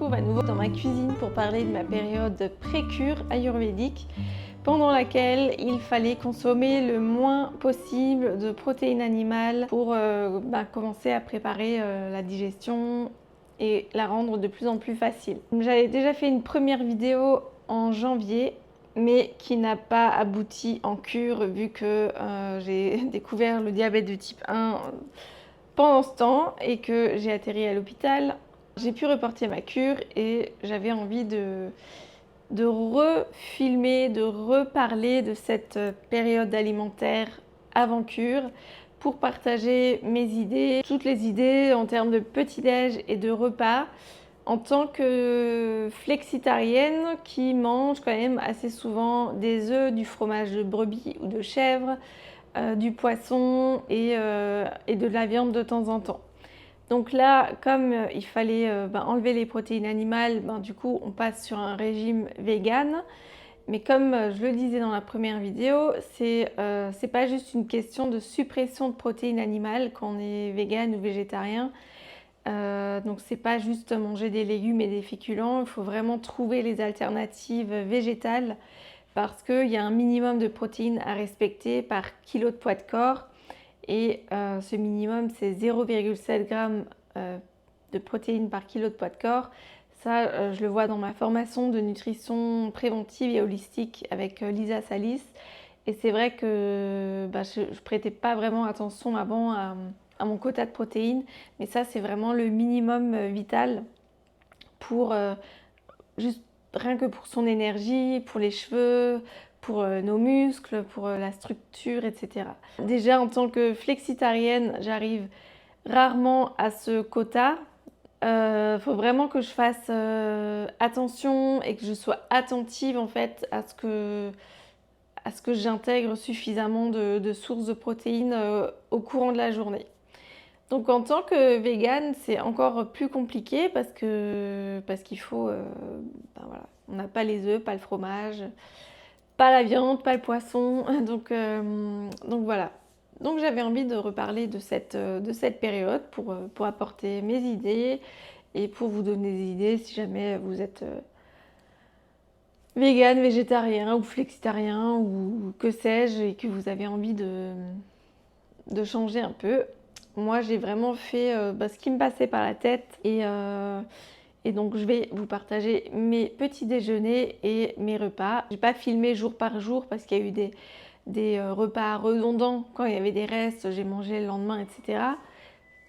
retrouve à nouveau dans ma cuisine pour parler de ma période pré-cure ayurvédique pendant laquelle il fallait consommer le moins possible de protéines animales pour commencer à préparer la digestion et la rendre de plus en plus facile. J'avais déjà fait une première vidéo en janvier mais qui n'a pas abouti en cure vu que j'ai découvert le diabète de type 1 pendant ce temps et que j'ai atterri à l'hôpital. J'ai pu reporter ma cure et j'avais envie de refilmer, de reparler de cette période alimentaire avant cure pour partager mes idées, toutes les idées en termes de petit-déj et de repas en tant que flexitarienne qui mange quand même assez souvent des œufs, du fromage de brebis ou de chèvre, du poisson et de la viande de temps en temps. Donc là, comme il fallait enlever les protéines animales, du coup on passe sur un régime vegan. Mais comme je le disais dans la première vidéo, c'est pas juste une question de suppression de protéines animales quand on est vegan ou végétarien. Donc c'est pas juste manger des légumes et des féculents, il faut vraiment trouver les alternatives végétales parce qu'il y a un minimum de protéines à respecter par kilo de poids de corps. Et ce minimum, c'est 0,7 g de protéines par kilo de poids de corps. Ça, je le vois dans ma formation de nutrition préventive et holistique avec Lisa Salis. Et c'est vrai que je ne prêtais pas vraiment attention avant à mon quota de protéines. Mais ça, c'est vraiment le minimum vital pour juste rien que pour son énergie, pour les cheveux, pour nos muscles, pour la structure, etc. Déjà, en tant que flexitarienne, j'arrive rarement à ce quota. Faut vraiment que je fasse attention et que je sois attentive en fait à ce que j'intègre suffisamment de sources de protéines au courant de la journée. Donc en tant que végane, c'est encore plus compliqué parce qu'il faut, voilà, on n'a pas les œufs, pas le fromage, pas la viande, pas le poisson, donc voilà. Donc j'avais envie de reparler de cette période pour apporter mes idées et pour vous donner des idées si jamais vous êtes végane, végétarien ou flexitarien ou que sais-je et que vous avez envie de changer un peu. Moi, j'ai vraiment fait ce qui me passait par la tête et donc je vais vous partager mes petits déjeuners et mes repas. J'ai pas filmé jour par jour parce qu'il y a eu des repas redondants. Quand il y avait des restes, j'ai mangé le lendemain, etc.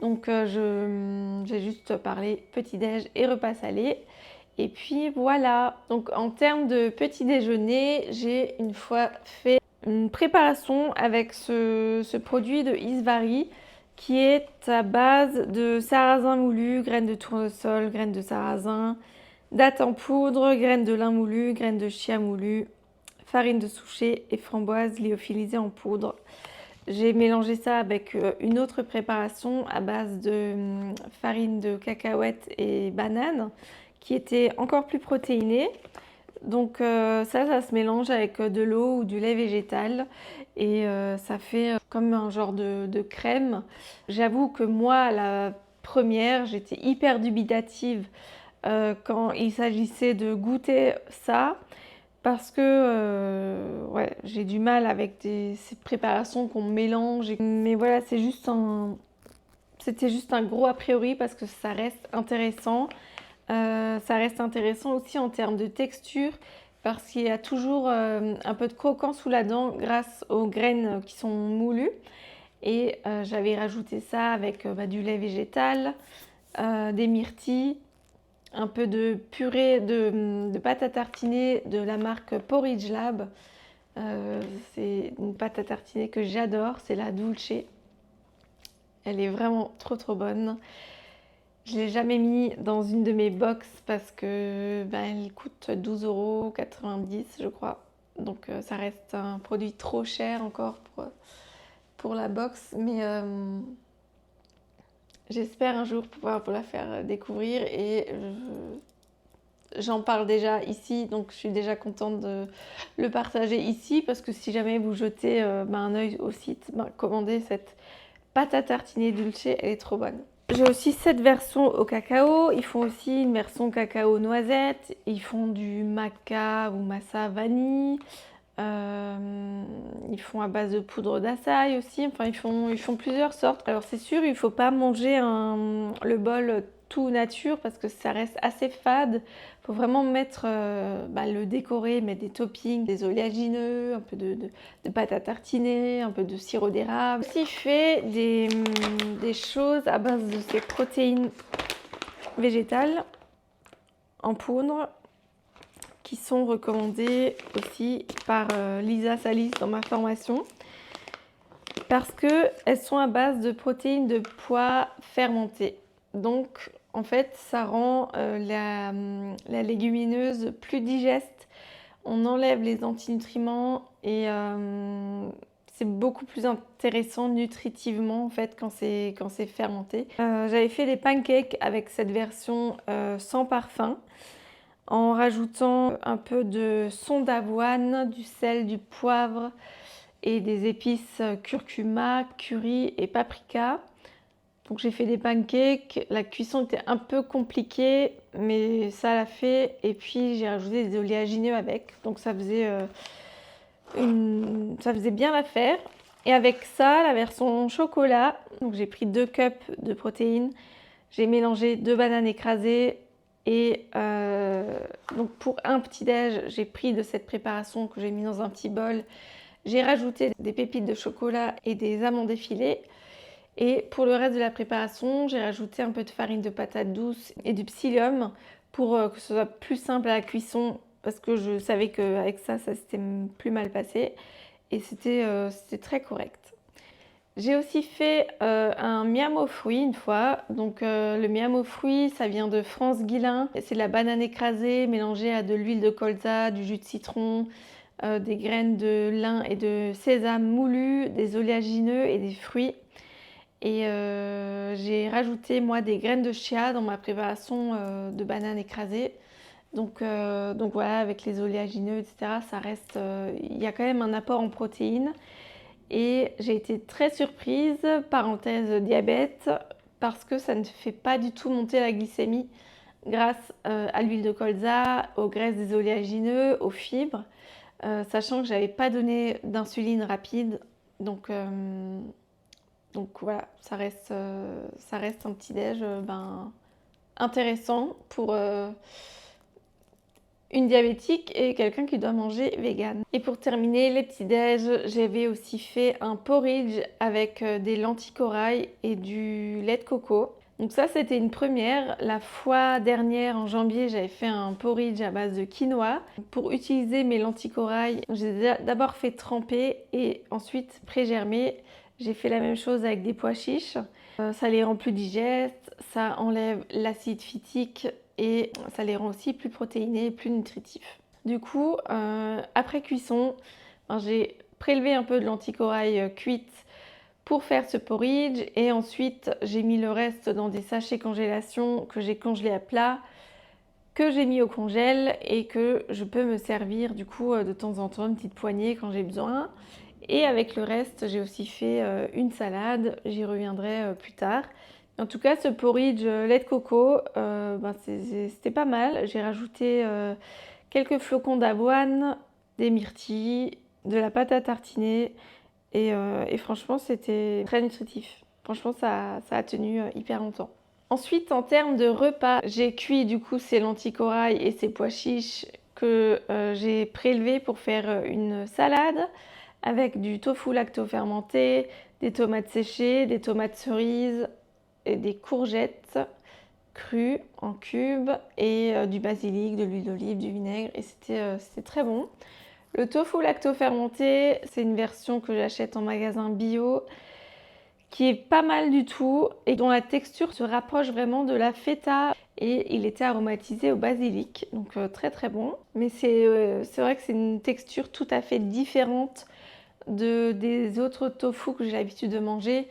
Donc j'ai juste parlé petit déj et repas salés. Et puis voilà. Donc en termes de petit déjeuner, j'ai une fois fait une préparation avec ce produit de Isvari qui est à base de sarrasin moulu, graines de tournesol, graines de sarrasin, dattes en poudre, graines de lin moulu, graines de chia moulu, farine de souchet et framboises lyophilisées en poudre. J'ai mélangé ça avec une autre préparation à base de farine de cacahuètes et bananes qui était encore plus protéinée. Donc ça se mélange avec de l'eau ou du lait végétal et ça fait comme un genre de crème. J'avoue que moi, la première, j'étais hyper dubitative quand il s'agissait de goûter ça parce que j'ai du mal avec ces préparations qu'on mélange. Mais voilà, c'était juste un gros a priori parce que ça reste intéressant. Ça reste intéressant aussi en termes de texture parce qu'il y a toujours un peu de croquant sous la dent grâce aux graines qui sont moulues. Et j'avais rajouté ça avec du lait végétal, des myrtilles, un peu de purée de pâte à tartiner de la marque Porridge Lab. C'est une pâte à tartiner que j'adore, c'est la Dulce. Elle est vraiment trop bonne. Je ne l'ai jamais mis dans une de mes box parce que elle coûte 12,90 € je crois. Donc ça reste un produit trop cher encore pour la box. Mais j'espère un jour pouvoir vous la faire découvrir et j'en parle déjà ici. Donc je suis déjà contente de le partager ici parce que si jamais vous jetez un œil au site, commandez cette pâte à tartiner Dulce, elle est trop bonne. J'ai aussi cette version au cacao. Ils font aussi une version cacao noisette. Ils font du maca ou massa vanille. Ils font à base de poudre d'açaï aussi. Enfin, ils font plusieurs sortes. Alors c'est sûr, il ne faut pas manger le bol tout nature parce que ça reste assez fade. Il faut vraiment mettre, le décorer, mettre des toppings, des oléagineux, un peu de pâte à tartiner, un peu de sirop d'érable. Aussi fait des choses à base de ces protéines végétales en poudre qui sont recommandées aussi par Lisa Salis dans ma formation parce qu'elles sont à base de protéines de pois fermentées. Donc en fait ça rend la légumineuse plus digeste, on enlève les antinutriments et c'est beaucoup plus intéressant nutritivement en fait quand c'est fermenté. J'avais fait des pancakes avec cette version sans parfum, en rajoutant un peu de son d'avoine, du sel, du poivre et des épices curcuma, curry et paprika. Donc j'ai fait des pancakes, la cuisson était un peu compliquée mais ça l'a fait, et puis j'ai rajouté des oléagineux avec, donc ça faisait bien l'affaire. Et avec ça, la version chocolat, donc j'ai pris 2 cups de protéines, j'ai mélangé 2 bananes écrasées. Et donc pour un petit déj, j'ai pris de cette préparation que j'ai mis dans un petit bol. J'ai rajouté des pépites de chocolat et des amandes effilées. Et pour le reste de la préparation, j'ai rajouté un peu de farine de patate douce et du psyllium pour que ce soit plus simple à la cuisson, parce que je savais qu'avec ça s'était plus mal passé. Et c'était très correct. J'ai aussi fait un miam aux fruits une fois. Donc le miam aux fruits, ça vient de France Guillain. C'est de la banane écrasée mélangée à de l'huile de colza, du jus de citron, des graines de lin et de sésame moulu, des oléagineux et des fruits. Et j'ai rajouté moi des graines de chia dans ma préparation de banane écrasée. Donc voilà, avec les oléagineux, etc., ça reste, il y a quand même un apport en protéines. Et j'ai été très surprise, parenthèse diabète, parce que ça ne fait pas du tout monter la glycémie grâce à l'huile de colza, aux graisses des oléagineux, aux fibres, sachant que j'avais pas donné d'insuline rapide. Donc voilà, ça reste un petit déj intéressant pour une diabétique et quelqu'un qui doit manger vegan. Et pour terminer les petits déj, j'avais aussi fait un porridge avec des lentilles corail et du lait de coco. Donc ça c'était une première. La fois dernière en janvier, j'avais fait un porridge à base de quinoa. Pour utiliser mes lentilles corail, j'ai d'abord fait tremper et ensuite pré-germer. J'ai fait la même chose avec des pois chiches. Ça les rend plus digestes, ça enlève l'acide phytique et ça les rend aussi plus protéinés et plus nutritifs. Du coup, après cuisson, j'ai prélevé un peu de lentilles corail cuites pour faire ce porridge, et ensuite j'ai mis le reste dans des sachets congélation que j'ai congelés à plat, que j'ai mis au congèle et que je peux me servir du coup de temps en temps, une petite poignée quand j'ai besoin. Et avec le reste, j'ai aussi fait une salade, j'y reviendrai plus tard. En tout cas, ce porridge lait de coco, c'était pas mal. J'ai rajouté quelques flocons d'avoine, des myrtilles, de la pâte à tartiner, et franchement, c'était très nutritif. Franchement, ça a tenu hyper longtemps. Ensuite, en termes de repas, j'ai cuit du coup ces lentilles corail et ces pois chiches que j'ai prélevés pour faire une salade avec du tofu lacto-fermenté, des tomates séchées, des tomates cerises et des courgettes crues en cubes, et du basilic, de l'huile d'olive, du vinaigre, et c'était très bon. Le tofu lacto-fermenté, c'est une version que j'achète en magasin bio qui est pas mal du tout et dont la texture se rapproche vraiment de la feta, et il était aromatisé au basilic, donc très très bon. Mais c'est vrai que c'est une texture tout à fait différente des autres tofu que j'ai l'habitude de manger.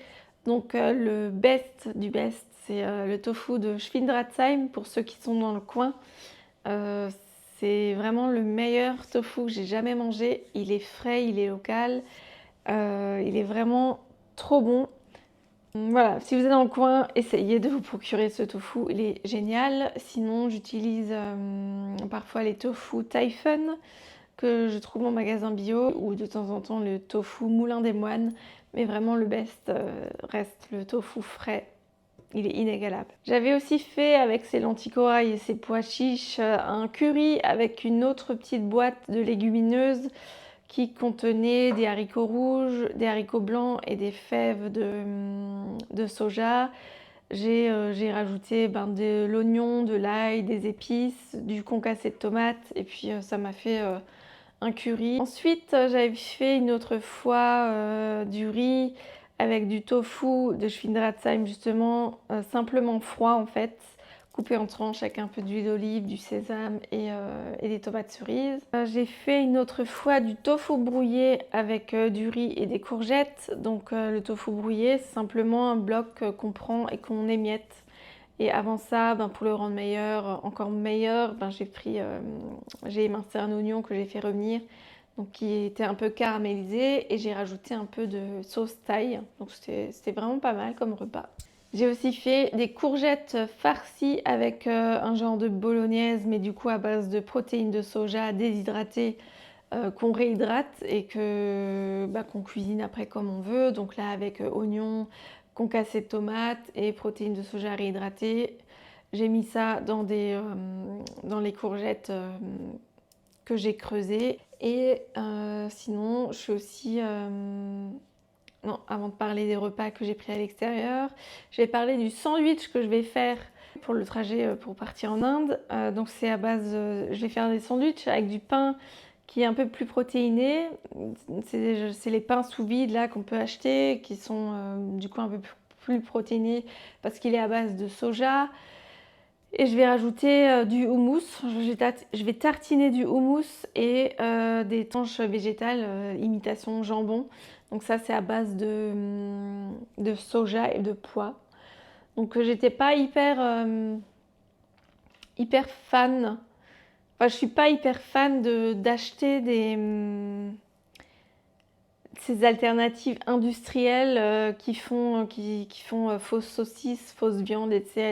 Donc le best du best, c'est le tofu de Schwindratzheim pour ceux qui sont dans le coin. Euh, c'est vraiment le meilleur tofu que j'ai jamais mangé. Il est frais, il est local, il est vraiment trop bon. Voilà, si vous êtes dans le coin, essayez de vous procurer ce tofu, il est génial. Sinon, j'utilise parfois les tofu Typhon que je trouve en magasin bio ou de temps en temps le tofu Moulin des Moines. Mais vraiment le best reste le tofu frais. Il est inégalable. J'avais aussi fait avec ces lentilles corail et ces pois chiches un curry avec une autre petite boîte de légumineuses qui contenait des haricots rouges, des haricots blancs et des fèves de soja. J'ai rajouté de l'oignon, de l'ail, des épices, du concassé de tomates et puis ça m'a fait un curry. Ensuite, j'avais fait une autre fois du riz avec du tofu de Schwindratsheim justement, simplement froid en fait, coupé en tranches avec un peu d'huile d'olive, du sésame et des tomates cerises. J'ai fait une autre fois du tofu brouillé avec du riz et des courgettes. Donc le tofu brouillé, c'est simplement un bloc qu'on prend et qu'on émiette. Et avant ça, pour le rendre meilleur, encore meilleur, j'ai émincé un oignon que j'ai fait revenir, donc qui était un peu caramélisé, et j'ai rajouté un peu de sauce thaï. Donc c'était vraiment pas mal comme repas. J'ai aussi fait des courgettes farcies avec un genre de bolognaise, mais du coup à base de protéines de soja déshydratées qu'on réhydrate et qu'on cuisine après comme on veut. Donc là avec oignons, concassé de tomates et protéines de soja réhydratées. J'ai mis ça dans les courgettes que j'ai creusées. Et sinon, je suis aussi... Non, avant de parler des repas que j'ai pris à l'extérieur, je vais parler du sandwich que je vais faire pour le trajet pour partir en Inde. Donc c'est à base... je vais faire des sandwichs avec du pain qui est un peu plus protéiné. C'est les pains sous vide là qu'on peut acheter, qui sont du coup un peu plus protéinés parce qu'il est à base de soja. Et je vais rajouter du houmous. Je vais tartiner du houmous et des tranches végétales, imitation jambon. Donc ça c'est à base de soja et de pois. Donc j'étais pas hyper fan. Enfin, je suis pas hyper fan d'acheter ces alternatives industrielles qui font fausses saucisses, fausses viandes, etc.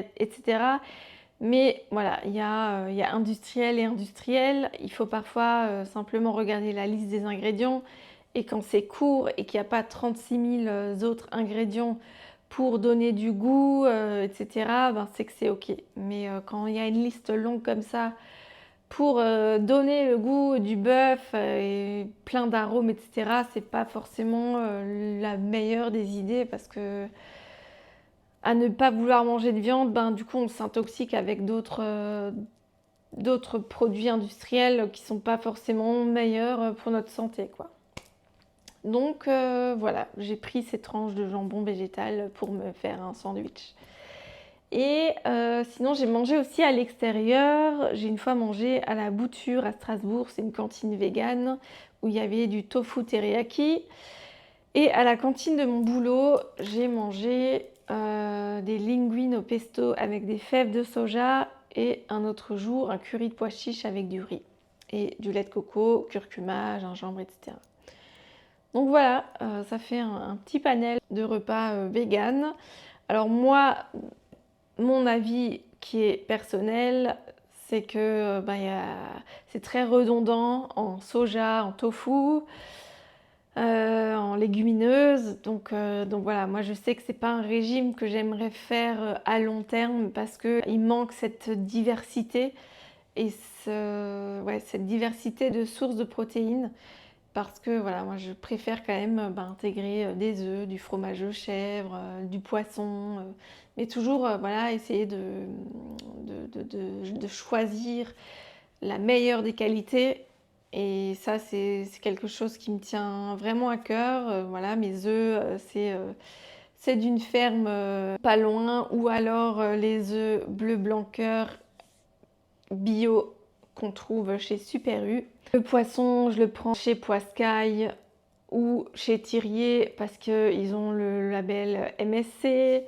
Mais voilà, il y a industriel et industriel. Il faut parfois simplement regarder la liste des ingrédients. Et quand c'est court et qu'il n'y a pas 36 000 autres ingrédients pour donner du goût, etc., c'est que c'est OK. Mais quand il y a une liste longue comme ça, pour donner le goût du bœuf et plein d'arômes, etc., c'est pas forcément la meilleure des idées parce que à ne pas vouloir manger de viande, du coup on s'intoxique avec d'autres produits industriels qui sont pas forcément meilleurs pour notre santé, quoi. Donc voilà, j'ai pris ces tranches de jambon végétal pour me faire un sandwich. Et sinon, j'ai mangé aussi à l'extérieur. J'ai une fois mangé à la Bouture à Strasbourg. C'est une cantine végane où il y avait du tofu teriyaki. Et à la cantine de mon boulot, j'ai mangé des linguines au pesto avec des fèves de soja et un autre jour, un curry de pois chiches avec du riz et du lait de coco, curcuma, gingembre, etc. Donc voilà, ça fait un petit panel de repas véganes. Alors moi, mon avis qui est personnel, c'est que c'est très redondant en soja, en tofu, en légumineuses. Donc voilà, moi je sais que c'est pas un régime que j'aimerais faire à long terme parce qu'il manque cette diversité et cette diversité de sources de protéines. Parce que voilà, moi je préfère quand même intégrer des œufs, du fromage de chèvre, du poisson, mais toujours voilà, essayer de choisir la meilleure des qualités. Et ça, c'est quelque chose qui me tient vraiment à cœur. Voilà, mes œufs, c'est d'une ferme pas loin, ou alors les œufs bleu blanc cœur bio qu'on trouve chez Super U. Le poisson, je le prends chez Poiscaille ou chez Thirier parce qu'ils ont le label MSC.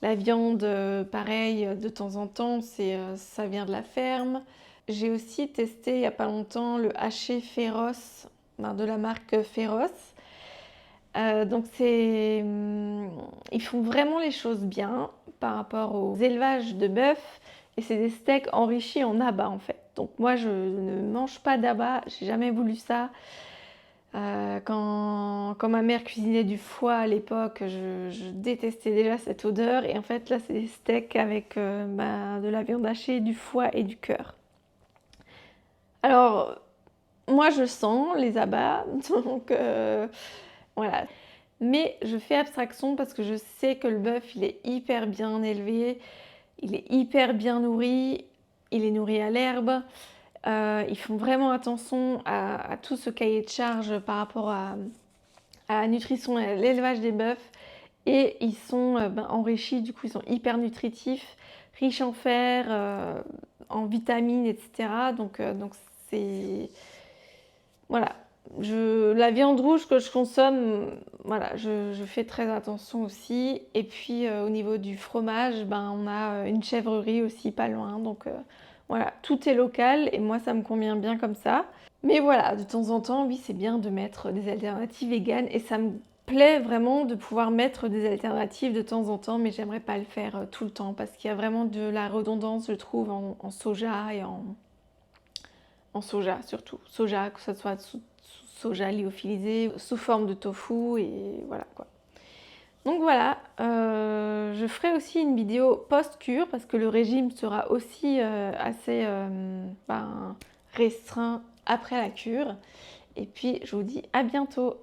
La viande, pareil, de temps en temps, ça vient de la ferme. J'ai aussi testé il n'y a pas longtemps le haché féroce de la marque Féroce. Donc ils font vraiment les choses bien par rapport aux élevages de bœuf et c'est des steaks enrichis en abats en fait. Donc moi je ne mange pas d'abats, j'ai jamais voulu ça. Quand ma mère cuisinait du foie à l'époque, je détestais déjà cette odeur et en fait là c'est des steaks avec de la viande hachée, du foie et du cœur. Alors moi je sens les abats, donc voilà. Mais je fais abstraction parce que je sais que le bœuf, il est hyper bien élevé, il est hyper bien nourri, il est nourri à l'herbe. Ils font vraiment attention à tout ce cahier de charge par rapport à la nutrition et à l'élevage des bœufs. Et ils sont enrichis, du coup ils sont hyper nutritifs, riches en fer, en vitamines, etc. Donc c'est... Voilà, la viande rouge que je consomme, voilà, je fais très attention aussi. Et puis au niveau du fromage, on a une chèvrerie aussi pas loin. Donc voilà, tout est local et moi ça me convient bien comme ça. Mais voilà, de temps en temps, oui, c'est bien de mettre des alternatives véganes et ça me plaît vraiment de pouvoir mettre des alternatives de temps en temps, mais j'aimerais pas le faire tout le temps parce qu'il y a vraiment de la redondance, je trouve, en soja et en soja surtout. Soja, que ce soit soja lyophilisé, sous forme de tofu et voilà quoi. Donc voilà, je ferai aussi une vidéo post-cure parce que le régime sera aussi assez restreint après la cure. Et puis je vous dis à bientôt.